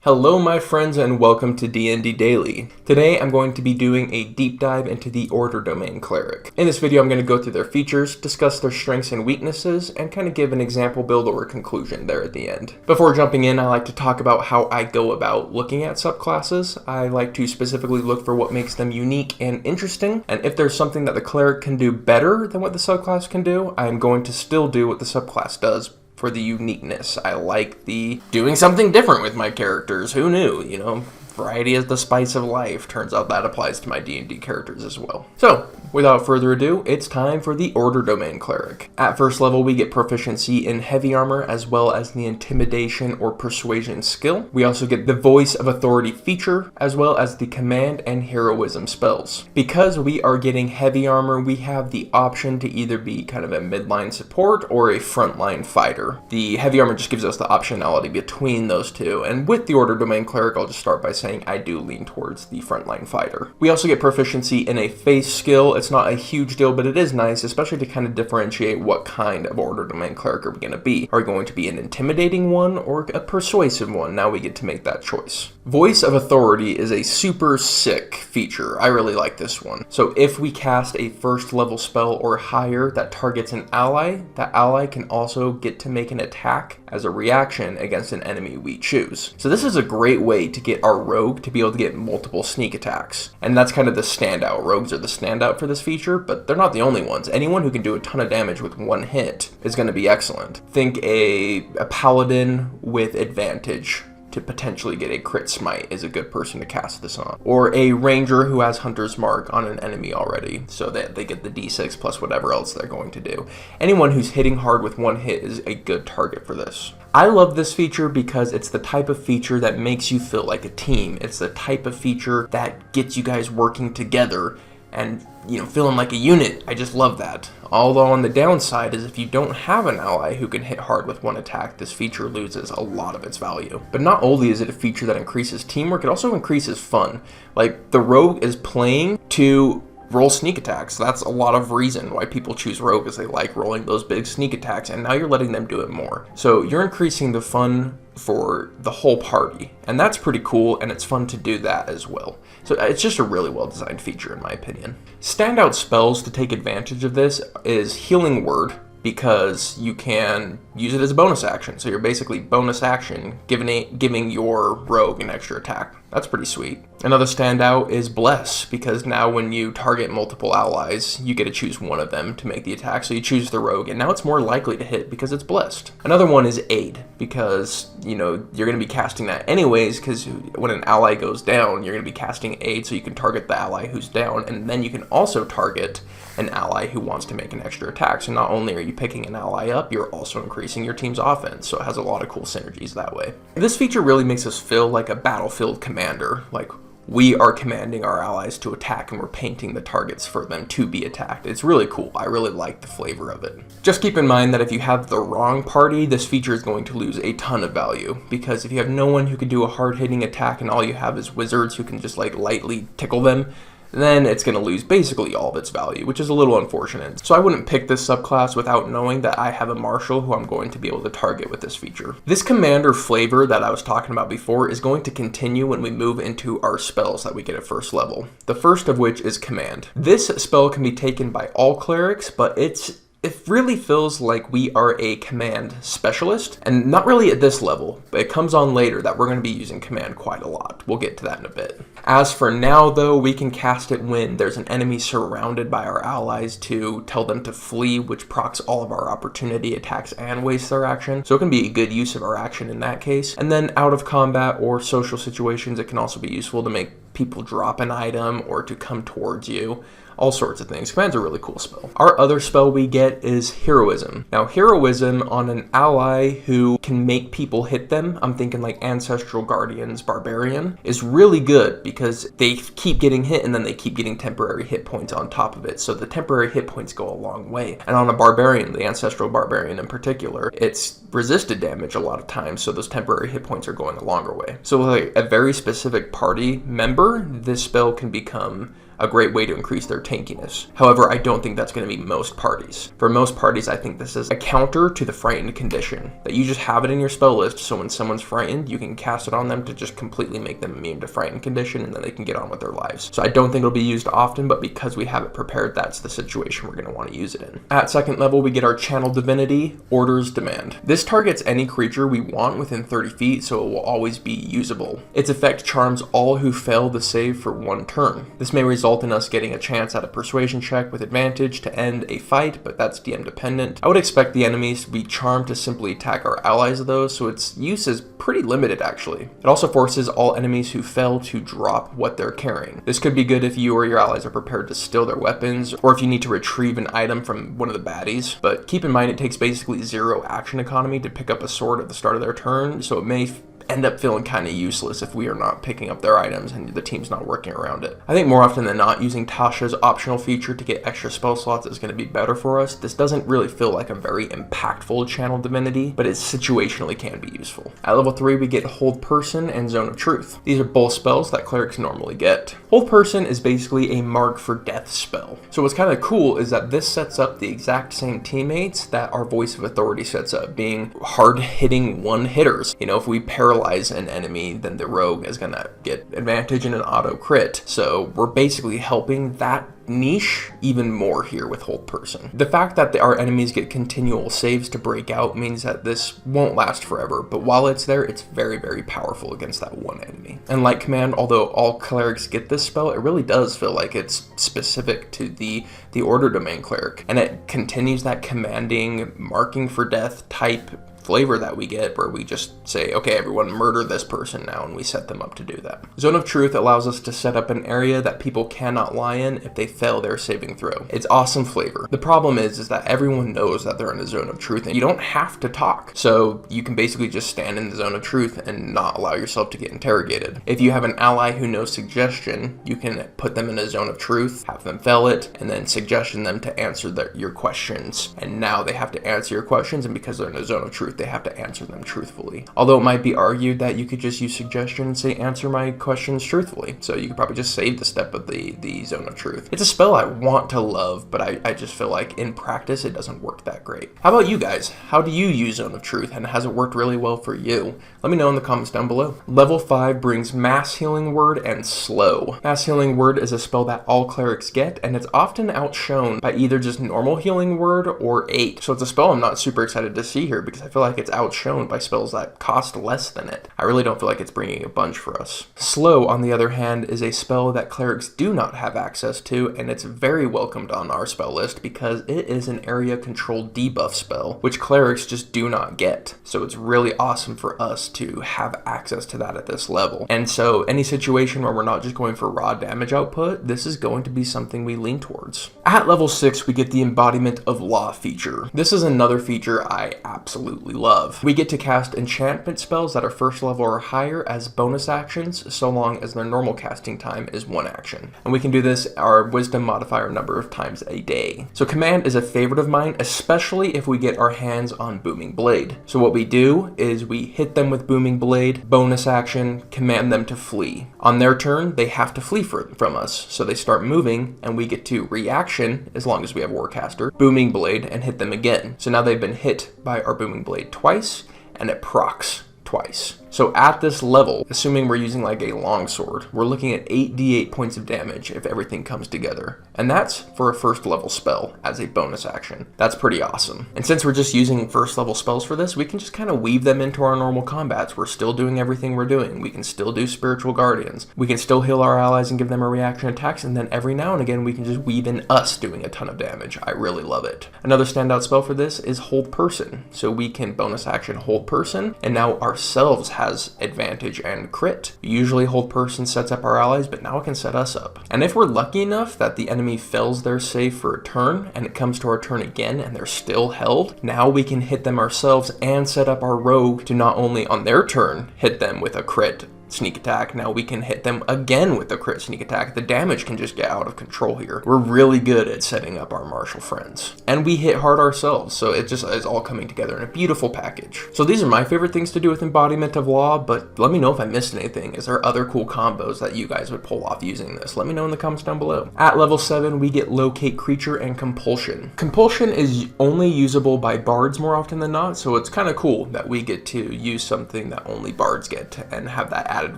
Hello my friends and welcome to D&D Daily. Today I'm going to be doing a deep dive into the Order Domain Cleric. In this video I'm going to go through their features, discuss their strengths and weaknesses, and kind of give an example build or conclusion there at the end. Before jumping in, I like to talk about how I go about looking at subclasses. I like to specifically look for what makes them unique and interesting, and if there's something that the cleric can do better than what the subclass can do, I'm going to still do what the subclass does. For the uniqueness. I like the doing something different with my characters. Who knew? You know, variety is the spice of life. Turns out that applies to my D&D characters as well. So, without further ado, it's time for the Order Domain Cleric. At first level, we get proficiency in heavy armor as well as the intimidation or persuasion skill. We also get the voice of authority feature as well as the command and heroism spells. Because we are getting heavy armor, we have the option to either be kind of a midline support or a frontline fighter. The heavy armor just gives us the optionality between those two, and with the Order Domain Cleric, I'll just start by saying I do lean towards the frontline fighter. We also get proficiency in a face skill. It's not a huge deal, but it is nice, especially to kind of differentiate what kind of Order Domain Cleric are we going to be. Are we going to be an intimidating one or a persuasive one? Now we get to make that choice. Voice of authority is a super sick feature. I really like this one. So if we cast a first level spell or higher that targets an ally, that ally can also get to make an attack as a reaction against an enemy we choose. So this is a great way to get our rogue to be able to get multiple sneak attacks. And that's kind of the standout. Rogues are the standout for this feature, but they're not the only ones. Anyone who can do a ton of damage with one hit is going to be excellent. Think a paladin with advantage to potentially get a crit smite is a good person to cast this on. Or a ranger who has hunter's mark on an enemy already, so that they get the d6 plus whatever else they're going to do. Anyone who's hitting hard with one hit is a good target for this. I love this feature because it's the type of feature that makes you feel like a team. It's the type of feature that gets you guys working together and, you know, feeling like a unit. I just love that. Although on the downside is if you don't have an ally who can hit hard with one attack, this feature loses a lot of its value. But not only is it a feature that increases teamwork, it also increases fun. Like, the rogue is playing to roll sneak attacks. That's a lot of reason why people choose rogue, is they like rolling those big sneak attacks, and now you're letting them do it more. So you're increasing the fun for the whole party, and that's pretty cool, and it's fun to do that as well. So it's just a really well designed feature in my opinion. Standout spells to take advantage of this is Healing Word, because you can use it as a bonus action. So you're basically bonus action giving your rogue an extra attack. That's pretty sweet. Another standout is Bless, because now when you target multiple allies, you get to choose one of them to make the attack. So you choose the rogue, and now it's more likely to hit because it's blessed. Another one is Aid, because, you know, you're going to be casting that anyways, because when an ally goes down, you're going to be casting Aid, so you can target the ally who's down, and then you can also target an ally who wants to make an extra attack. So not only are you picking an ally up, you're also increasing your team's offense, so it has a lot of cool synergies that way. This feature really makes us feel like a battlefield commander, like we are commanding our allies to attack and we're painting the targets for them to be attacked. It's really cool. I really like the flavor of it. Just keep in mind that if you have the wrong party, this feature is going to lose a ton of value, because if you have no one who can do a hard-hitting attack and all you have is wizards who can just like lightly tickle them, then it's going to lose basically all of its value, which is a little unfortunate. So I wouldn't pick this subclass without knowing that I have a marshal who I'm going to be able to target with this feature. This commander flavor that I was talking about before is going to continue when we move into our spells that we get at first level. The first of which is command. This spell can be taken by all clerics, but it really feels like we are a command specialist, and not really at this level, but it comes on later that we're going to be using command quite a lot. We'll get to that in a bit. As for now though, we can cast it when there's an enemy surrounded by our allies to tell them to flee, which procs all of our opportunity attacks and wastes their action. So it can be a good use of our action in that case. And then out of combat or social situations, it can also be useful to make people drop an item or to come towards you. All sorts of things. Command's a really cool spell. Our other spell we get is Heroism. Now, Heroism on an ally who can make people hit them, I'm thinking like Ancestral Guardians, Barbarian, is really good because they keep getting hit and then they keep getting temporary hit points on top of it. So the temporary hit points go a long way. And on a Barbarian, the Ancestral Barbarian in particular, it's resisted damage a lot of times, so those temporary hit points are going a longer way. So with like a very specific party member, this spell can become a great way to increase their tankiness. However, I don't think that's going to be most parties. For most parties, I think this is a counter to the frightened condition, that you just have it in your spell list, so when someone's frightened, you can cast it on them to just completely make them immune to frightened condition, and then they can get on with their lives. So I don't think it'll be used often, but because we have it prepared, that's the situation we're going to want to use it in. At second level, we get our Channel Divinity, Order's Demand. This targets any creature we want within 30 feet, so it will always be usable. Its effect charms all who fail the save for one turn. This may result in us getting a chance at a persuasion check with advantage to end a fight, but that's DM dependent. I would expect the enemies to be charmed to simply attack our allies though, so its use is pretty limited actually. It also forces all enemies who fail to drop what they're carrying. This could be good if you or your allies are prepared to steal their weapons, or if you need to retrieve an item from one of the baddies, but keep in mind it takes basically 0 action economy to pick up a sword at the start of their turn, so it may end up feeling kind of useless if we are not picking up their items and the team's not working around it. I think more often than not, using Tasha's optional feature to get extra spell slots is going to be better for us. This doesn't really feel like a very impactful Channel Divinity, but it situationally can be useful. At level 3, we get Hold Person and Zone of Truth. These are both spells that clerics normally get. Hold Person is basically a mark for death spell. So what's kind of cool is that this sets up the exact same teammates that our Voice of Authority sets up, being hard-hitting one-hitters. You know, if we paralyze an enemy, then the rogue is gonna get advantage in an auto crit. So we're basically helping that niche even more here with Hold Person. The fact that our enemies get continual saves to break out means that this won't last forever, but while it's there, it's very, very powerful against that one enemy. And like Command, although all clerics get this spell, it really does feel like it's specific to the Order Domain Cleric, and it continues that commanding, marking for death type flavor that we get, where we just say, okay, everyone murder this person now, and we set them up to do that. Zone of Truth allows us to set up an area that people cannot lie in if they fail their saving throw. It's awesome flavor. The problem is that everyone knows that they're in a Zone of Truth, and you don't have to talk. So you can basically just stand in the Zone of Truth and not allow yourself to get interrogated. If you have an ally who knows Suggestion, you can put them in a Zone of Truth, have them fail it, and then Suggestion them to answer your questions. And now they have to answer your questions, and because they're in a Zone of Truth, they have to answer them truthfully. Although it might be argued that you could just use Suggestion and say, answer my questions truthfully. So you could probably just save the step of the Zone of Truth. It's a spell I want to love, but I just feel like in practice, it doesn't work that great. How about you guys? How do you use Zone of Truth, and has it worked really well for you? Let me know in the comments down below. Level 5 brings Mass Healing Word and Slow. Mass Healing Word is a spell that all clerics get, and it's often outshone by either just normal Healing Word or 8. So it's a spell I'm not super excited to see here, because I feel like it's outshone by spells that cost less than it. I really don't feel like it's bringing a bunch for us. Slow, on the other hand, is a spell that clerics do not have access to, and it's very welcomed on our spell list because it is an area control debuff spell, which clerics just do not get. So it's really awesome for us to have access to that at this level. And so any situation where we're not just going for raw damage output, this is going to be something we lean towards. At level 6, we get the Embodiment of Law feature. This is another feature I absolutely love. We get to cast enchantment spells that are first level or higher as bonus actions, so long as their normal casting time is 1 action. And we can do this our wisdom modifier number of times a day. So Command is a favorite of mine, especially if we get our hands on Booming Blade. So what we do is we hit them with Booming Blade, bonus action, command them to flee. On their turn, they have to flee from us, so they start moving, and we get to reaction, as long as we have Warcaster, Booming Blade, and hit them again. So now they've been hit by our Booming Blade twice, and it procs twice. So at this level, assuming we're using like a longsword, we're looking at 8d8 points of damage if everything comes together. And that's for a first level spell as a bonus action. That's pretty awesome. And since we're just using first level spells for this, we can just kind of weave them into our normal combats. We're still doing everything we're doing. We can still do Spiritual Guardians. We can still heal our allies and give them a reaction attacks. And then every now and again, we can just weave in us doing a ton of damage. I really love it. Another standout spell for this is Hold Person. So we can bonus action Hold Person, and now ourselves has advantage and crit. Usually Hold Person sets up our allies, but now it can set us up. And if we're lucky enough that the enemy fails their save for a turn, and it comes to our turn again and they're still held, now we can hit them ourselves and set up our rogue to not only on their turn hit them with a crit sneak attack, now we can hit them again with the crit sneak attack. The damage can just get out of control here. We're really good at setting up our martial friends. And we hit hard ourselves, so it just is all coming together in a beautiful package. So these are my favorite things to do with Embodiment of Law, but let me know if I missed anything. Is there other cool combos that you guys would pull off using this? Let me know in the comments down below. At level 7, we get Locate Creature and Compulsion. Compulsion is only usable by bards more often than not, so it's kind of cool that we get to use something that only bards get and have that added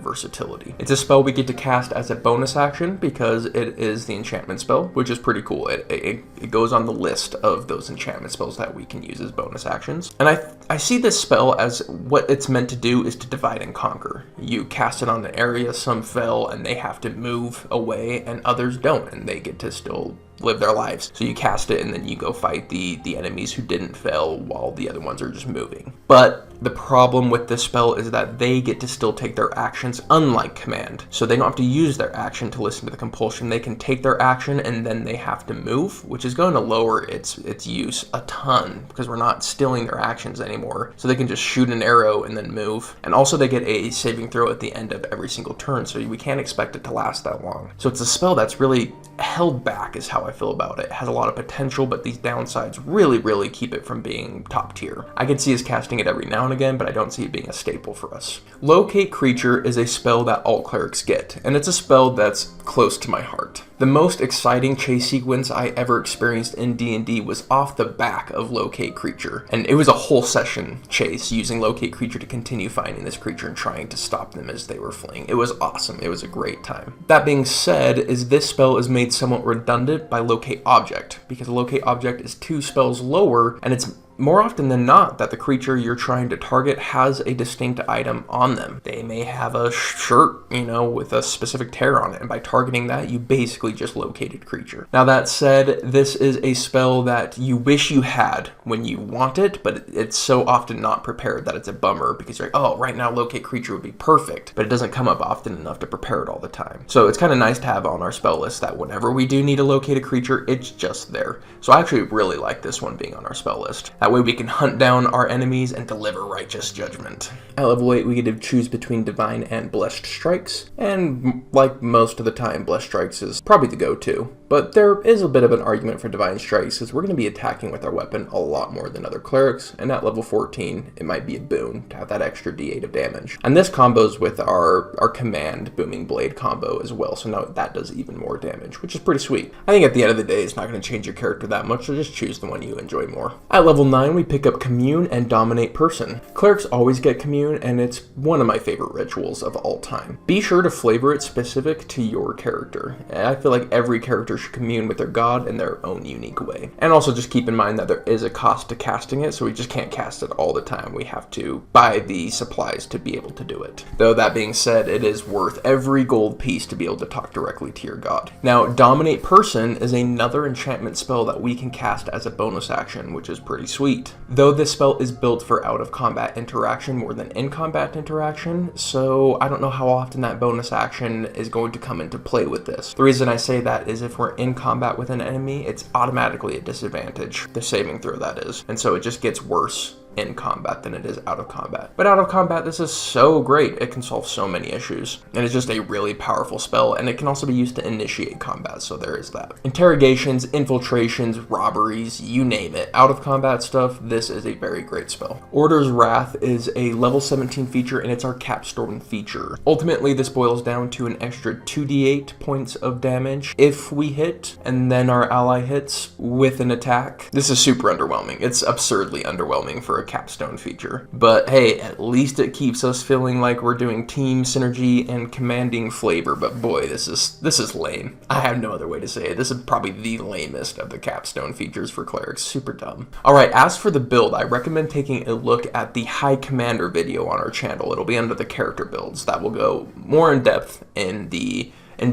versatility. It's a spell we get to cast as a bonus action because it is the enchantment spell, which is pretty cool. It goes on the list of those enchantment spells that we can use as bonus actions. And I see this spell as what it's meant to do is to divide and conquer. You cast it on an area, some fail, and they have to move away, and others don't, and they get to still live their lives. So you cast it and then you go fight the enemies who didn't fail while the other ones are just moving. But the problem with this spell is that they get to still take their actions, unlike command. So they don't have to use their action to listen to the compulsion. They can take their action and then they have to move, which is going to lower its use a ton because we're not stealing their actions anymore. So they can just shoot an arrow and then move. And also they get a saving throw at the end of every single turn, so we can't expect it to last that long. So it's a spell that's really held back is how I feel about it. It has a lot of potential, but these downsides really keep it from being top tier. I can see us casting it every now and again, but I don't see it being a staple for us. Locate Creature is a spell that all clerics get, and it's a spell that's close to my heart. The most exciting chase sequence I ever experienced in D&D was off the back of Locate Creature, and it was a whole session chase using Locate Creature to continue finding this creature and trying to stop them as they were fleeing. It was awesome. It was a great time. That being said, this spell is made somewhat redundant by Locate Object, because Locate Object is 2 spells lower, and it's more often than not that the creature you're trying to target has a distinct item on them. They may have a shirt, with a specific tear on it, and by targeting that, you basically just located creature. Now that said, this is a spell that you wish you had when you want it, but it's so often not prepared that it's a bummer because you're like, oh, right now locate creature would be perfect, but it doesn't come up often enough to prepare it all the time. So it's kind of nice to have on our spell list that whenever we do need to locate a creature, it's just there. So I actually really like this one being on our spell list. That way we can hunt down our enemies and deliver righteous judgment. At level 8, we get to choose between Divine and Blessed Strikes, and like most of the time, Blessed Strikes is probably the go-to. But there is a bit of an argument for Divine Strikes because we're going to be attacking with our weapon a lot more than other clerics, and at level 14, it might be a boon to have that extra d8 of damage. And this combos with our command Booming Blade combo as well, so now that does even more damage, which is pretty sweet. I think at the end of the day, it's not going to change your character that much, so just choose the one you enjoy more. At level 9, we pick up Commune and Dominate Person. Clerics always get Commune, and it's one of my favorite rituals of all time. Be sure to flavor it specific to your character. I feel like every character should commune with their god in their own unique way. And also just keep in mind that there is a cost to casting it, so we just can't cast it all the time. We have to buy the supplies to be able to do it. Though that being said, it is worth every gold piece to be able to talk directly to your god. Now, Dominate Person is another enchantment spell that we can cast as a bonus action, which is pretty sweet. Though this spell is built for out-of-combat interaction more than in-combat interaction, so I don't know how often that bonus action is going to come into play with this. The reason I say that is if we're in combat with an enemy, it's automatically a disadvantage, the saving throw that is, and so it just gets worse in combat than it is out of combat. But out of combat, this is so great. It can solve so many issues, and it's just a really powerful spell, and it can also be used to initiate combat, so there is that. Interrogations, infiltrations, robberies, you name it. Out of combat stuff, this is a very great spell. Order's Wrath is a level 17 feature, and it's our capstone feature. Ultimately, this boils down to an extra 2d8 points of damage if we hit, and then our ally hits with an attack. This is super underwhelming. It's absurdly underwhelming for a capstone feature, but hey, at least it keeps us feeling like we're doing team synergy and commanding flavor. But boy, this is lame. I have no other way to say it. This is probably the lamest of the capstone features for clerics. Super dumb. Alright, as for the build, I recommend taking a look at the High Commander video on our channel. It'll be under the character builds. That will go more in depth in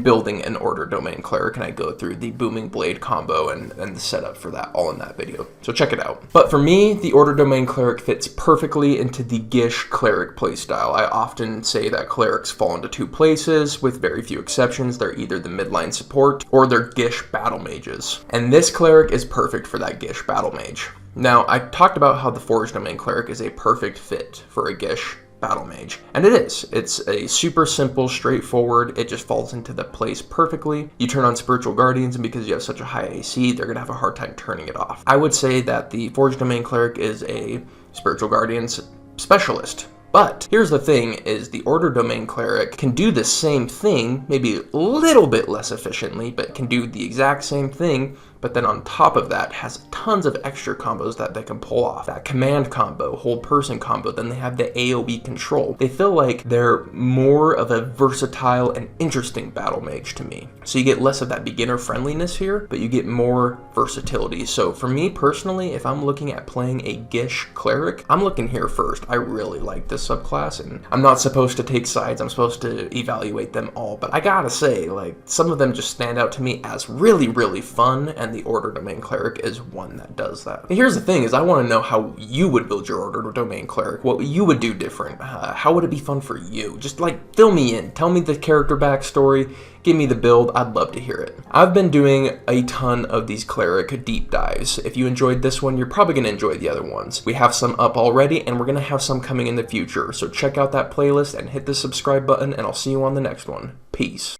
building an Order Domain Cleric, and I go through the Booming Blade combo and the setup for that all in that video, so check it out. But for me, the Order Domain Cleric fits perfectly into the Gish Cleric playstyle. I often say that clerics fall into 2 places, with very few exceptions. They're either the midline support or they're Gish battle mages, and this cleric is perfect for that Gish battle mage. Now, I talked about how the Forge Domain Cleric is a perfect fit for a Gish battle mage. And it is. It's a super simple, straightforward, it just falls into the place perfectly. You turn on Spiritual Guardians, and because you have such a high AC, they're going to have a hard time turning it off. I would say that the Forge Domain Cleric is a Spiritual Guardians specialist. But here's the thing, is the Order Domain Cleric can do the same thing, maybe a little bit less efficiently, but can do the exact same thing, but then on top of that has tons of extra combos that they can pull off. That command combo, hold person combo, then they have the AoE control. They feel like they're more of a versatile and interesting battle mage to me. So you get less of that beginner friendliness here, but you get more versatility. So for me personally, if I'm looking at playing a Gish Cleric, I'm looking here first. I really like this subclass, and I'm not supposed to take sides, I'm supposed to evaluate them all, but I gotta say, like, some of them just stand out to me as really, really fun, and the Order Domain Cleric is one that does that. And here's the thing, is I want to know how you would build your Order Domain Cleric, what you would do different, how would it be fun for you? Just like, fill me in, tell me the character backstory, give me the build, I'd love to hear it. I've been doing a ton of these Cleric deep dives. If you enjoyed this one, you're probably going to enjoy the other ones. We have some up already, and we're going to have some coming in the future, so check out that playlist and hit the subscribe button, and I'll see you on the next one. Peace.